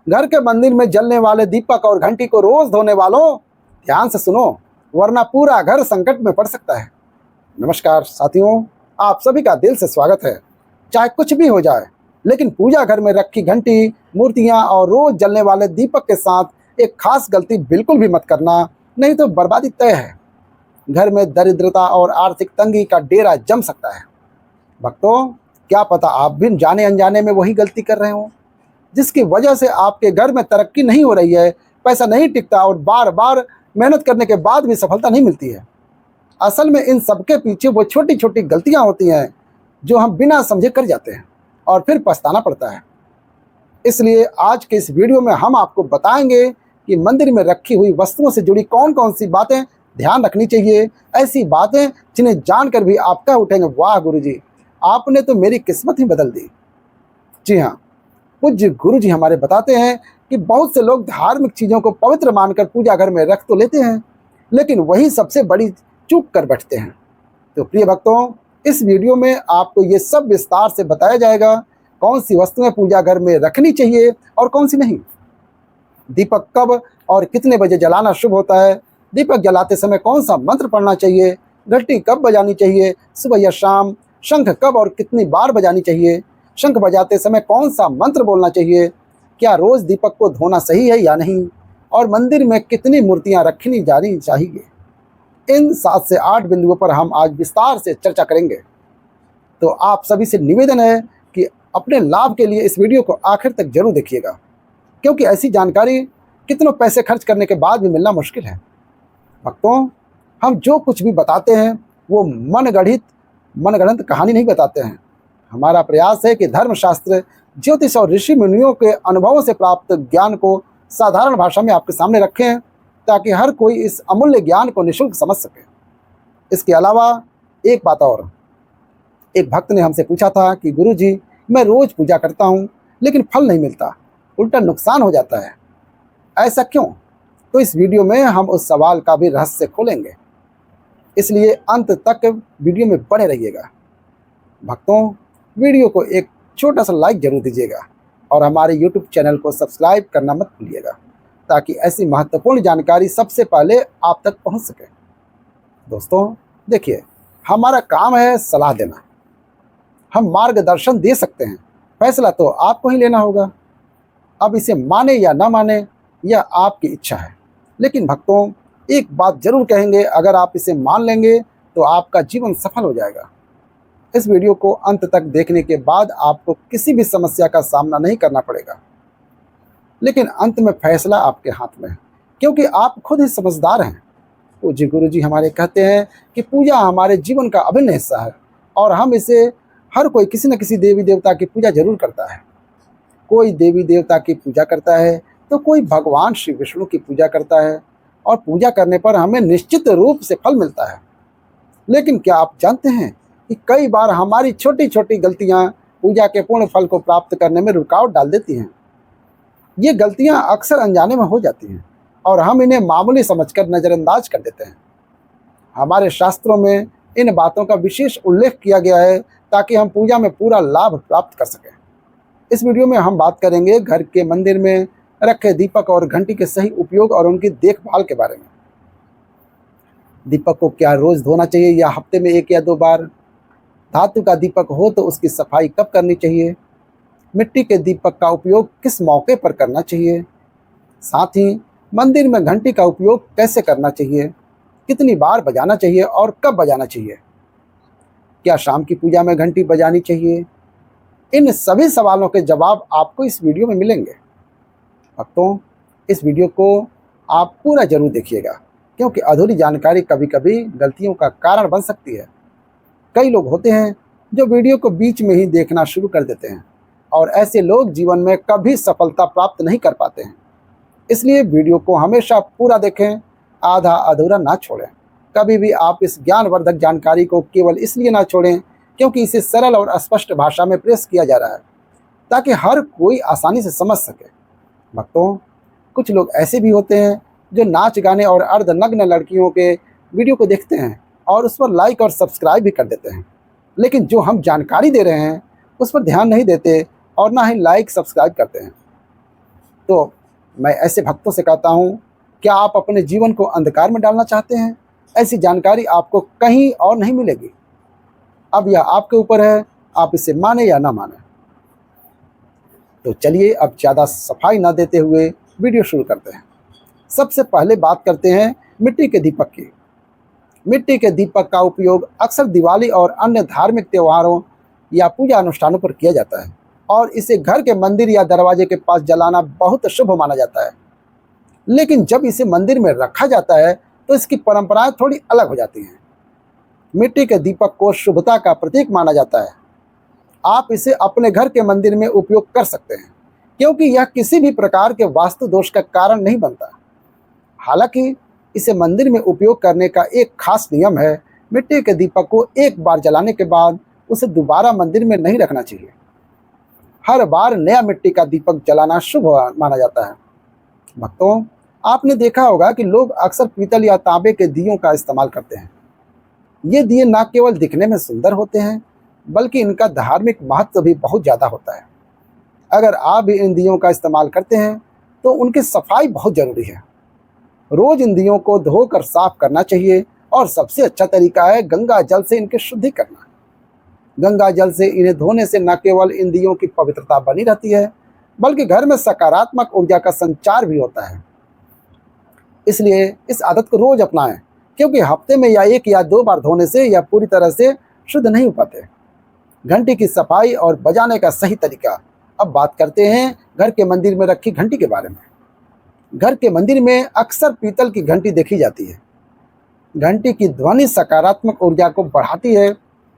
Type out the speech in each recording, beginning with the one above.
घर के मंदिर में जलने वाले दीपक और घंटी को रोज धोने वालों, ध्यान से सुनो, वरना पूरा घर संकट में पड़ सकता है। नमस्कार साथियों, आप सभी का दिल से स्वागत है। चाहे कुछ भी हो जाए, लेकिन पूजा घर में रखी घंटी, मूर्तियां और रोज जलने वाले दीपक के साथ एक खास गलती बिल्कुल भी मत करना, नहीं तो बर्बादी तय है। घर में दरिद्रता और आर्थिक तंगी का डेरा जम सकता है। भक्तों, क्या पता आप भी जाने अनजाने में वही गलती कर रहे हो जिसकी वजह से आपके घर में तरक्की नहीं हो रही है, पैसा नहीं टिकता और बार बार मेहनत करने के बाद भी सफलता नहीं मिलती है। असल में इन सबके पीछे वो छोटी छोटी गलतियां होती हैं जो हम बिना समझे कर जाते हैं और फिर पछताना पड़ता है। इसलिए आज के इस वीडियो में हम आपको बताएंगे कि मंदिर में रखी हुई वस्तुओं से जुड़ी कौन कौन सी बातें ध्यान रखनी चाहिए, ऐसी बातें जिन्हें जानकर भी आप कह उठेंगे, वाह गुरुजी, आपने तो मेरी किस्मत ही बदल दी। जी हाँ, पूज्य गुरुजी हमारे बताते हैं कि बहुत से लोग धार्मिक चीज़ों को पवित्र मानकर पूजा घर में रख तो लेते हैं, लेकिन वही सबसे बड़ी चूक कर बैठते हैं। तो प्रिय भक्तों, इस वीडियो में आपको ये सब विस्तार से बताया जाएगा, कौन सी वस्तुएं पूजा घर में रखनी चाहिए और कौन सी नहीं। दीपक कब और कितने बजे जलाना शुभ होता है, दीपक जलाते समय कौन सा मंत्र पढ़ना चाहिए, घंटी कब बजानी चाहिए, सुबह या शाम, शंख कब और कितनी बार बजानी चाहिए, शंख बजाते समय कौन सा मंत्र बोलना चाहिए, क्या रोज दीपक को धोना सही है या नहीं, और मंदिर में कितनी मूर्तियां रखनी जानी चाहिए। इन 7 से 8 बिंदुओं पर हम आज विस्तार से चर्चा करेंगे। तो आप सभी से निवेदन है कि अपने लाभ के लिए इस वीडियो को आखिर तक जरूर देखिएगा, क्योंकि ऐसी जानकारी कितनों पैसे खर्च करने के बाद भी मिलना मुश्किल है। भक्तों, हम जो कुछ भी बताते हैं वो मनगढ़ंत कहानी नहीं बताते हैं। हमारा प्रयास है कि धर्मशास्त्र, ज्योतिष और ऋषि मुनियों के अनुभवों से प्राप्त ज्ञान को साधारण भाषा में आपके सामने रखें, ताकि हर कोई इस अमूल्य ज्ञान को निःशुल्क समझ सके। इसके अलावा एक बात और, एक भक्त ने हमसे पूछा था कि गुरुजी, मैं रोज पूजा करता हूँ लेकिन फल नहीं मिलता, उल्टा नुकसान हो जाता है, ऐसा क्यों? तो इस वीडियो में हम उस सवाल का भी रहस्य खोलेंगे, इसलिए अंत तक वीडियो में बने रहिएगा। भक्तों, वीडियो को एक छोटा सा लाइक जरूर दीजिएगा और हमारे YouTube चैनल को सब्सक्राइब करना मत भूलिएगा, ताकि ऐसी महत्वपूर्ण जानकारी सबसे पहले आप तक पहुंच सके। दोस्तों देखिए, हमारा काम है सलाह देना, हम मार्गदर्शन दे सकते हैं, फैसला तो आपको ही लेना होगा। अब इसे माने या ना माने यह आपकी इच्छा है, लेकिन भक्तों एक बात जरूर कहेंगे, अगर आप इसे मान लेंगे तो आपका जीवन सफल हो जाएगा। इस वीडियो को अंत तक देखने के बाद आपको किसी भी समस्या का सामना नहीं करना पड़ेगा, लेकिन अंत में फैसला आपके हाथ में है, क्योंकि आप खुद ही समझदार हैं। पूज्य गुरुजी हमारे कहते हैं कि पूजा हमारे जीवन का अभिन्न हिस्सा है और हम इसे हर कोई किसी न किसी देवी देवता की पूजा जरूर करता है। कोई देवी देवता की पूजा करता है तो कोई भगवान श्री विष्णु की पूजा करता है, और पूजा करने पर हमें निश्चित रूप से फल मिलता है। लेकिन क्या आप जानते हैं कि कई बार हमारी छोटी छोटी गलतियां पूजा के पूर्ण फल को प्राप्त करने में रुकावट डाल देती हैं। ये गलतियां अक्सर अनजाने में हो जाती हैं और हम इन्हें मामूली समझकर नज़रअंदाज कर देते हैं। हमारे शास्त्रों में इन बातों का विशेष उल्लेख किया गया है, ताकि हम पूजा में पूरा लाभ प्राप्त कर सकें। इस वीडियो में हम बात करेंगे घर के मंदिर में रखे दीपक और घंटी के सही उपयोग और उनकी देखभाल के बारे में। दीपक को क्या रोज धोना चाहिए या हफ्ते में 1 या 2 बार? धातु का दीपक हो तो उसकी सफाई कब करनी चाहिए? मिट्टी के दीपक का उपयोग किस मौके पर करना चाहिए? साथ ही मंदिर में घंटी का उपयोग कैसे करना चाहिए, कितनी बार बजाना चाहिए और कब बजाना चाहिए? क्या शाम की पूजा में घंटी बजानी चाहिए? इन सभी सवालों के जवाब आपको इस वीडियो में मिलेंगे। भक्तों, इस वीडियो को आप पूरा जरूर देखिएगा, क्योंकि अधूरी जानकारी कभी कभी गलतियों का कारण बन सकती है। कई लोग होते हैं जो वीडियो को बीच में ही देखना शुरू कर देते हैं, और ऐसे लोग जीवन में कभी सफलता प्राप्त नहीं कर पाते हैं। इसलिए वीडियो को हमेशा पूरा देखें, आधा अधूरा ना छोड़ें। कभी भी आप इस ज्ञानवर्धक जानकारी को केवल इसलिए ना छोड़ें क्योंकि इसे सरल और स्पष्ट भाषा में पेश किया जा रहा है, ताकि हर कोई आसानी से समझ सके। भक्तों, कुछ लोग ऐसे भी होते हैं जो नाच गाने और अर्धनग्न लड़कियों के वीडियो को देखते हैं और उस पर लाइक और सब्सक्राइब भी कर देते हैं, लेकिन जो हम जानकारी दे रहे हैं उस पर ध्यान नहीं देते और ना ही लाइक सब्सक्राइब करते हैं। तो मैं ऐसे भक्तों से कहता हूँ, क्या आप अपने जीवन को अंधकार में डालना चाहते हैं? ऐसी जानकारी आपको कहीं और नहीं मिलेगी। अब यह आपके ऊपर है, आप इसे माने या ना माने। तो चलिए अब ज़्यादा सफाई ना देते हुए वीडियो शुरू करते हैं। सबसे पहले बात करते हैं मिट्टी के दीपक की। मिट्टी के दीपक का उपयोग अक्सर दिवाली और अन्य धार्मिक त्योहारों या पूजा अनुष्ठानों पर किया जाता है और इसे घर के मंदिर या दरवाजे के पास जलाना बहुत शुभ माना जाता है। लेकिन जब इसे मंदिर में रखा जाता है तो इसकी परंपराएं थोड़ी अलग हो जाती हैं। मिट्टी के दीपक को शुभता का प्रतीक माना जाता है। आप इसे अपने घर के मंदिर में उपयोग कर सकते हैं क्योंकि यह किसी भी प्रकार के वास्तु दोष का कारण नहीं बनता। हालांकि इसे मंदिर में उपयोग करने का एक खास नियम है। मिट्टी के दीपक को एक बार जलाने के बाद उसे दोबारा मंदिर में नहीं रखना चाहिए। हर बार नया मिट्टी का दीपक जलाना शुभ माना जाता है। भक्तों, आपने देखा होगा कि लोग अक्सर पीतल या तांबे के दियों का इस्तेमाल करते हैं। ये दिए न केवल दिखने में सुंदर होते हैं बल्कि इनका धार्मिक महत्व भी बहुत ज़्यादा होता है। अगर आप भी इन दियों का इस्तेमाल करते हैं तो उनकी सफाई बहुत ज़रूरी है। रोज इन दियों को धोकर साफ करना चाहिए और सबसे अच्छा तरीका है गंगा जल से इनकी शुद्धि करना। गंगा जल से इन्हें धोने से न केवल इन दियों की पवित्रता बनी रहती है बल्कि घर में सकारात्मक ऊर्जा का संचार भी होता है। इसलिए इस आदत को रोज अपनाएं क्योंकि हफ्ते में या 1 या 2 बार धोने से यह पूरी तरह से शुद्ध नहीं हो पाते। घंटी की सफाई और बजाने का सही तरीका। अब बात करते हैं घर के मंदिर में रखी घंटी के बारे में। घर के मंदिर में अक्सर पीतल की घंटी देखी जाती है। घंटी की ध्वनि सकारात्मक ऊर्जा को बढ़ाती है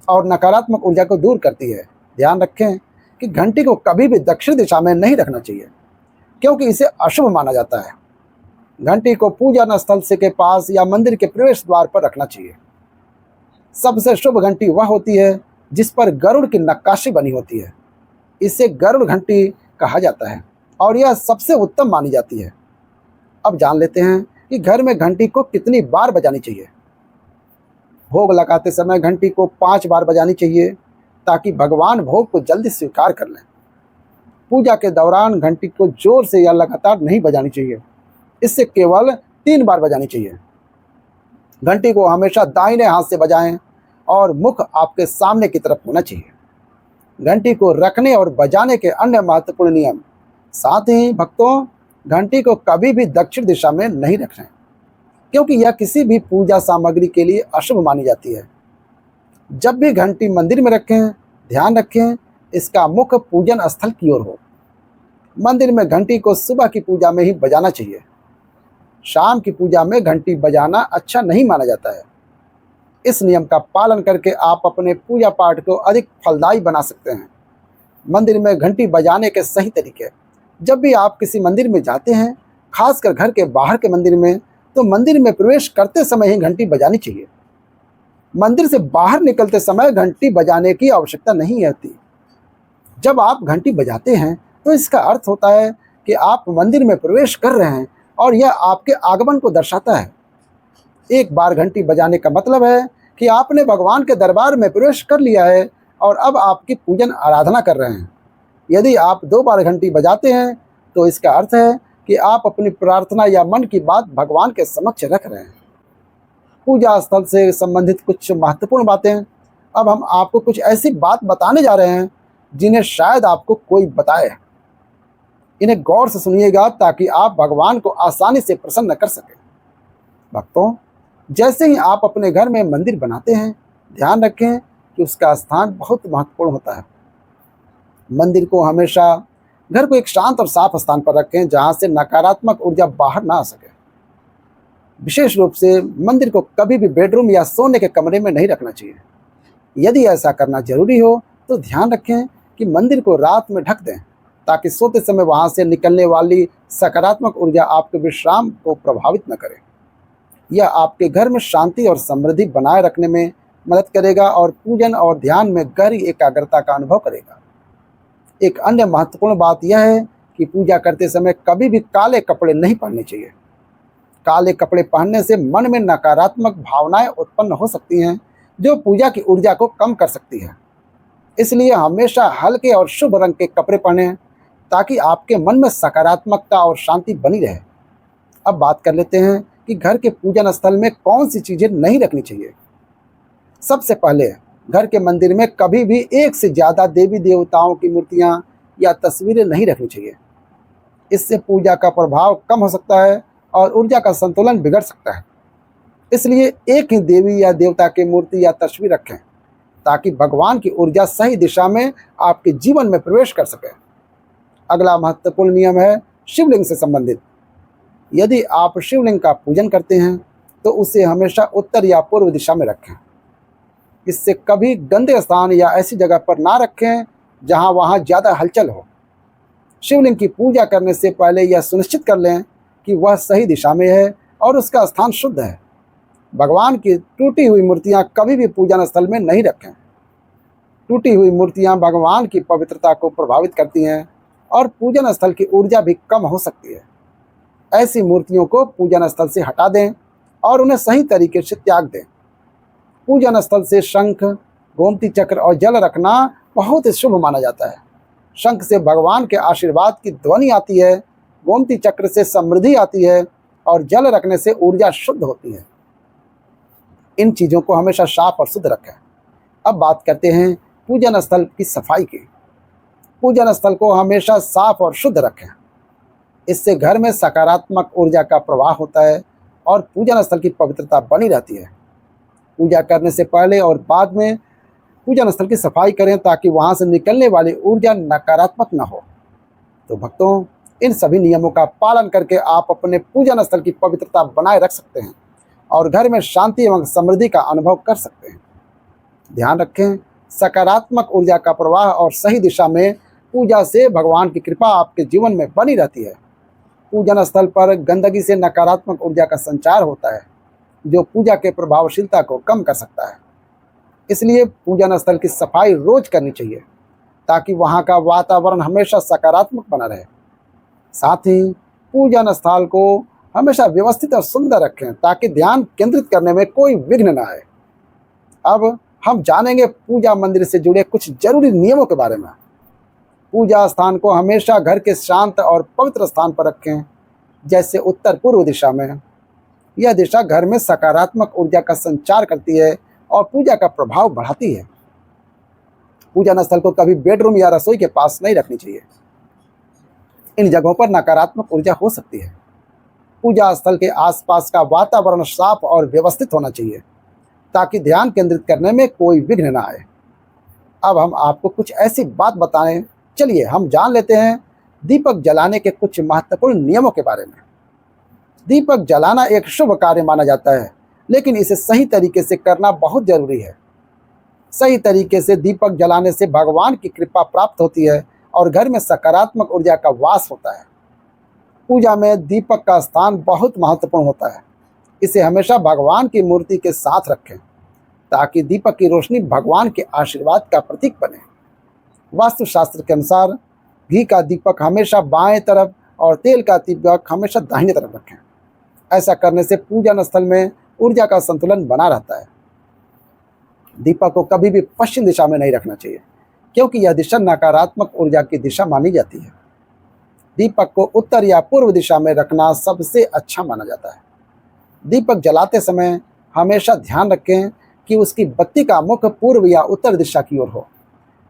और नकारात्मक ऊर्जा को दूर करती है। ध्यान रखें कि घंटी को कभी भी दक्षिण दिशा में नहीं रखना चाहिए क्योंकि इसे अशुभ माना जाता है। घंटी को पूजन स्थल से के पास या मंदिर के प्रवेश द्वार पर रखना चाहिए। सबसे शुभ घंटी वह होती है जिस पर गरुड़ की नक्काशी बनी होती है। इसे गरुड़ घंटी कहा जाता है और यह सबसे उत्तम मानी जाती है। अब जान लेते हैं कि घर में घंटी को कितनी बार बजानी चाहिए। भोग लगाते समय घंटी को 5 बार बजानी चाहिए ताकि भगवान भोग को जल्दी स्वीकार कर लें। पूजा के दौरान घंटी को जोर से या लगातार नहीं बजानी चाहिए। इससे केवल 3 बार बजानी चाहिए। घंटी को हमेशा दाहिने हाथ से बजाएं और मुख आपके सामने की तरफ होना चाहिए। घंटी को रखने और बजाने के अन्य महत्वपूर्ण नियम। साथ ही भक्तों, घंटी को कभी भी दक्षिण दिशा में नहीं रखें क्योंकि यह किसी भी पूजा सामग्री के लिए अशुभ मानी जाती है। जब भी घंटी मंदिर में रखें, ध्यान रखें इसका मुख पूजन स्थल की ओर हो। मंदिर में घंटी को सुबह की पूजा में ही बजाना चाहिए। शाम की पूजा में घंटी बजाना अच्छा नहीं माना जाता है। इस नियम का पालन करके आप अपने पूजा पाठ को अधिक फलदायी बना सकते हैं। मंदिर में घंटी बजाने के सही तरीके। जब भी आप किसी मंदिर में जाते हैं, खासकर घर के बाहर के मंदिर में, तो मंदिर में प्रवेश करते समय ही घंटी बजानी चाहिए। मंदिर से बाहर निकलते समय घंटी बजाने की आवश्यकता नहीं होती। जब आप घंटी बजाते हैं तो इसका अर्थ होता है कि आप मंदिर में प्रवेश कर रहे हैं और यह आपके आगमन को दर्शाता है। एक बार घंटी बजाने का मतलब है कि आपने भगवान के दरबार में प्रवेश कर लिया है और अब आपकी पूजन आराधना कर रहे हैं। यदि आप 2 बार घंटी बजाते हैं तो इसका अर्थ है कि आप अपनी प्रार्थना या मन की बात भगवान के समक्ष रख रहे हैं। पूजा स्थल से संबंधित कुछ महत्वपूर्ण बातें। अब हम आपको कुछ ऐसी बात बताने जा रहे हैं जिन्हें शायद आपको कोई बताए। इन्हें गौर से सुनिएगा ताकि आप भगवान को आसानी से प्रसन्न कर सकें। भक्तों, जैसे ही आप अपने घर में मंदिर बनाते हैं, ध्यान रखें कि उसका स्थान बहुत महत्वपूर्ण होता है। मंदिर को हमेशा घर को एक शांत और साफ स्थान पर रखें जहां से नकारात्मक ऊर्जा बाहर ना आ सके। विशेष रूप से मंदिर को कभी भी बेडरूम या सोने के कमरे में नहीं रखना चाहिए। यदि ऐसा करना जरूरी हो तो ध्यान रखें कि मंदिर को रात में ढक दें ताकि सोते समय वहां से निकलने वाली सकारात्मक ऊर्जा आपके विश्राम को प्रभावित न करे। यह आपके घर में शांति और समृद्धि बनाए रखने में मदद करेगा और पूजन और ध्यान में गहरी एकाग्रता का अनुभव करेगा। एक अन्य महत्वपूर्ण बात यह है कि पूजा करते समय कभी भी काले कपड़े नहीं पहनने चाहिए। काले कपड़े पहनने से मन में नकारात्मक भावनाएं उत्पन्न हो सकती हैं जो पूजा की ऊर्जा को कम कर सकती है। इसलिए हमेशा हल्के और शुभ रंग के कपड़े पहनें। ताकि आपके मन में सकारात्मकता और शांति बनी रहे। अब बात कर लेते हैं कि घर के पूजन स्थल में कौन सी चीज़ें नहीं रखनी चाहिए। सबसे पहले घर के मंदिर में कभी भी एक से ज़्यादा देवी देवताओं की मूर्तियाँ या तस्वीरें नहीं रखनी चाहिए। इससे पूजा का प्रभाव कम हो सकता है और ऊर्जा का संतुलन बिगड़ सकता है। इसलिए एक ही देवी या देवता की मूर्ति या तस्वीर रखें ताकि भगवान की ऊर्जा सही दिशा में आपके जीवन में प्रवेश कर सके। अगला महत्वपूर्ण नियम है शिवलिंग से संबंधित। यदि आप शिवलिंग का पूजन करते हैं तो उसे हमेशा उत्तर या पूर्व दिशा में रखें। इससे कभी गंदे स्थान या ऐसी जगह पर ना रखें जहां वहां ज़्यादा हलचल हो। शिवलिंग की पूजा करने से पहले यह सुनिश्चित कर लें कि वह सही दिशा में है और उसका स्थान शुद्ध है। भगवान की टूटी हुई मूर्तियां कभी भी पूजन स्थल में नहीं रखें। टूटी हुई मूर्तियां भगवान की पवित्रता को प्रभावित करती हैं और पूजन स्थल की ऊर्जा भी कम हो सकती है। ऐसी मूर्तियों को पूजन स्थल से हटा दें और उन्हें सही तरीके से त्याग दें। पूजन स्थल से शंख, गोमती चक्र और जल रखना बहुत शुभ माना जाता है। शंख से भगवान के आशीर्वाद की ध्वनि आती है, गोमती चक्र से समृद्धि आती है और जल रखने से ऊर्जा शुद्ध होती है। इन चीज़ों को हमेशा साफ और शुद्ध रखें। अब बात करते हैं पूजन स्थल की सफाई की। पूजन स्थल को हमेशा साफ और शुद्ध रखें। इससे घर में सकारात्मक ऊर्जा का प्रवाह होता है और पूजन स्थल की पवित्रता बनी रहती है। पूजा करने से पहले और बाद में पूजन स्थल की सफाई करें ताकि वहां से निकलने वाली ऊर्जा नकारात्मक न हो। तो भक्तों, इन सभी नियमों का पालन करके आप अपने पूजन स्थल की पवित्रता बनाए रख सकते हैं और घर में शांति एवं समृद्धि का अनुभव कर सकते हैं। ध्यान रखें, सकारात्मक ऊर्जा का प्रवाह और सही दिशा में पूजा से भगवान की कृपा आपके जीवन में बनी रहती है। पूजन स्थल पर गंदगी से नकारात्मक ऊर्जा का संचार होता है जो पूजा के प्रभावशीलता को कम कर सकता है। इसलिए पूजन स्थल की सफाई रोज करनी चाहिए ताकि वहाँ का वातावरण हमेशा सकारात्मक बना रहे। साथ ही पूजन स्थल को हमेशा व्यवस्थित और सुंदर रखें ताकि ध्यान केंद्रित करने में कोई विघ्न न आए। अब हम जानेंगे पूजा मंदिर से जुड़े कुछ जरूरी नियमों के बारे में। पूजा स्थान को हमेशा घर के शांत और पवित्र स्थान पर रखें, जैसे उत्तर पूर्व दिशा में। यह दिशा घर में सकारात्मक ऊर्जा का संचार करती है और पूजा का प्रभाव बढ़ाती है। पूजन स्थल को कभी बेडरूम या रसोई के पास नहीं रखनी चाहिए। इन जगहों पर नकारात्मक ऊर्जा हो सकती है। पूजा स्थल के आसपास का वातावरण साफ और व्यवस्थित होना चाहिए ताकि ध्यान केंद्रित करने में कोई विघ्न न आए। अब हम आपको कुछ ऐसी बात बताएं। चलिए हम जान लेते हैं दीपक जलाने के कुछ महत्वपूर्ण नियमों के बारे में। दीपक जलाना एक शुभ कार्य माना जाता है, लेकिन इसे सही तरीके से करना बहुत जरूरी है। सही तरीके से दीपक जलाने से भगवान की कृपा प्राप्त होती है और घर में सकारात्मक ऊर्जा का वास होता है। पूजा में दीपक का स्थान बहुत महत्वपूर्ण होता है। इसे हमेशा भगवान की मूर्ति के साथ रखें ताकि दीपक की रोशनी भगवान के आशीर्वाद का प्रतीक बने। वास्तुशास्त्र के अनुसार घी का दीपक हमेशा बाएं तरफ और तेल का दीपक हमेशा दाहिने तरफ रखें। ऐसा करने से पूजन स्थल में ऊर्जा का संतुलन बना रहता है। दीपक को कभी भी पश्चिम दिशा में नहीं रखना चाहिए क्योंकि यह दिशा नकारात्मक ऊर्जा की दिशा मानी जाती है। दीपक को उत्तर या पूर्व दिशा में रखना सबसे अच्छा माना जाता है। दीपक जलाते समय हमेशा ध्यान रखें कि उसकी बत्ती का मुख पूर्व या उत्तर दिशा की ओर हो।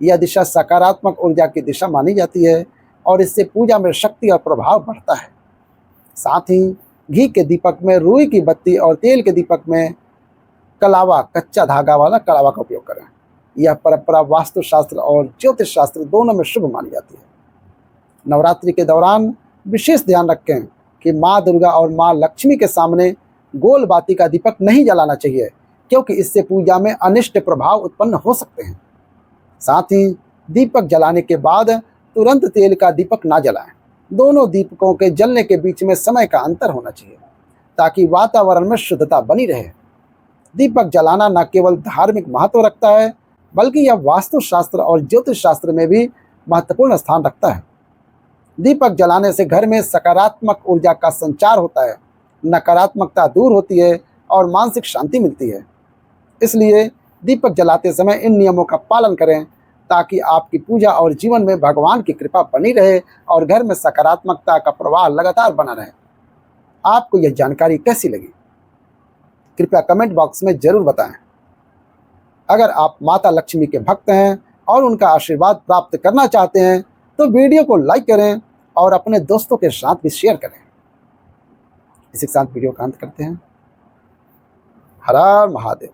यह दिशा सकारात्मक ऊर्जा की दिशा मानी जाती है और इससे पूजा में शक्ति और प्रभाव बढ़ता है। साथ ही घी के दीपक में रुई की बत्ती और तेल के दीपक में कलावा, कच्चा धागा वाला कलावा का उपयोग करें। यह परंपरा वास्तुशास्त्र और ज्योतिष शास्त्र दोनों में शुभ मानी जाती है। नवरात्रि के दौरान विशेष ध्यान रखें कि माँ दुर्गा और माँ लक्ष्मी के सामने गोल बाती का दीपक नहीं जलाना चाहिए क्योंकि इससे पूजा में अनिष्ट प्रभाव उत्पन्न हो सकते हैं। साथ ही दीपक जलाने के बाद तुरंत तेल का दीपक ना जलाएं। दोनों दीपकों के जलने के बीच में समय का अंतर होना चाहिए ताकि वातावरण में शुद्धता बनी रहे। दीपक जलाना न केवल धार्मिक महत्व रखता है बल्कि यह वास्तुशास्त्र और ज्योतिष शास्त्र में भी महत्वपूर्ण स्थान रखता है। दीपक जलाने से घर में सकारात्मक ऊर्जा का संचार होता है, नकारात्मकता दूर होती है और मानसिक शांति मिलती है। इसलिए दीपक जलाते समय इन नियमों का पालन करें ताकि आपकी पूजा और जीवन में भगवान की कृपा बनी रहे और घर में सकारात्मकता का प्रवाह लगातार बना रहे। आपको यह जानकारी कैसी लगी कृपया कमेंट बॉक्स में जरूर बताएं। अगर आप माता लक्ष्मी के भक्त हैं और उनका आशीर्वाद प्राप्त करना चाहते हैं तो वीडियो को लाइक करें और अपने दोस्तों के साथ भी शेयर करें। इसी के साथ वीडियो का अंत करते हैं। हर हर महादेव।